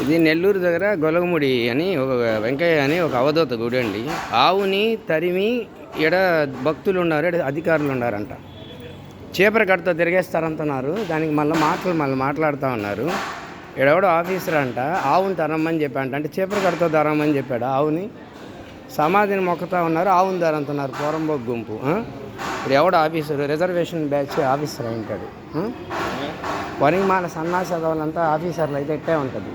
ఇది నెల్లూరు దగ్గర గొలగముడి అని ఒక వెంకయ్య అని ఒక అవధూత గుడి అండి. ఆవుని తరిమి ఈడ భక్తులు ఉన్నారు, ఈడ అధికారులు ఉన్నారంట. చీపర కట్టతో తిరిగేస్తారంటున్నారు. దానికి మళ్ళీ మాట్లాడుతూ ఉన్నారు. ఈడెవడో ఆఫీసర్ అంట ఆవుని తరమని చెప్పాడంట. అంటే చీపర కట్టతో తరమని చెప్పాడు. ఆవుని సమాధిని మొక్కుతూ ఉన్నారు, ఆవుని తరంతున్నారు. పోరంబోక్ గుంపు. ఇప్పుడు ఎవడో ఆఫీసరు రిజర్వేషన్ బ్యాచ్ ఆఫీసర్ అయింటాడు. వరిమాల సన్నాసి వాళ్ళంతా ఆఫీసర్లు అయితే ఇట్టే ఉంటుంది.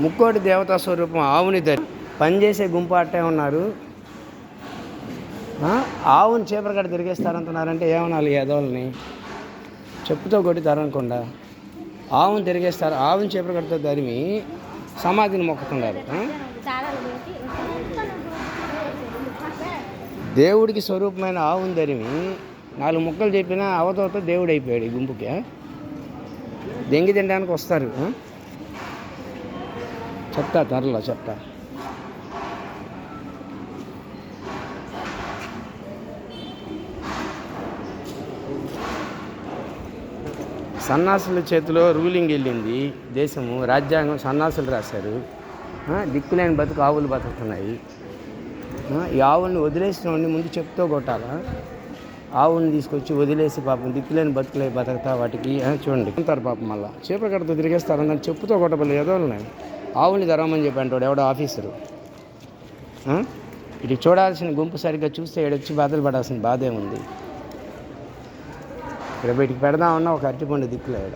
ముక్కోటి దేవతా స్వరూపం ఆవుని పనిచేసే గుంపు అట్టే ఉన్నారు. ఆవుని చీపరగడ తిరిగేస్తారంటున్నారంటే ఏమనాలి? ఎదవల్ని చెప్పుతో కొట్టి తరనకుండా ఆవుని తిరిగేస్తారు. ఆవుని చీపరగడతో తరిమి సమాధిని మొక్కుతున్నారు. దేవుడికి స్వరూపమైన ఆవుని తరిమి 4 ముక్కలు చెప్పినా అవతవత దేవుడు అయిపోయాడు. ఈ గుంపుకి దెంగి తినడానికి వస్తారు. చెప్తా త్వరలో చెప్తా. సన్నాసుల చేతిలో రూలింగ్ వెళ్ళింది దేశము. రాజ్యాంగం సన్నాసులు రాశారు. దిక్కులేని బతుకు ఆవులు బతుకుతున్నాయి. ఈ ఆవుల్ని వదిలేసిన వాడిని ముందు చెప్తూ కొట్టాలా? ఆవుని తీసుకొచ్చి వదిలేసి పాపం దిక్కులేని బతుకులే బతుకుతా వాటికి చూడండి అంటారు. పాపం మళ్ళీ చీపర కట్టతో తిరిగేస్తారు. దాన్ని చెప్పుతో కొట్టబోలే ఎదవలున్నాయి. ఆవుల్ని ధరమని చెప్పాడు వాడు ఎవడో ఆఫీసరు. ఇటు చూడాల్సిన గుంపు సరిగ్గా చూస్తే ఏడొచ్చి బాధలు పడాల్సిన బాధే ఉంది. ఇక్కడ బయటికి పెడదామన్నా ఒక అరటిపండు దిక్కులేడ.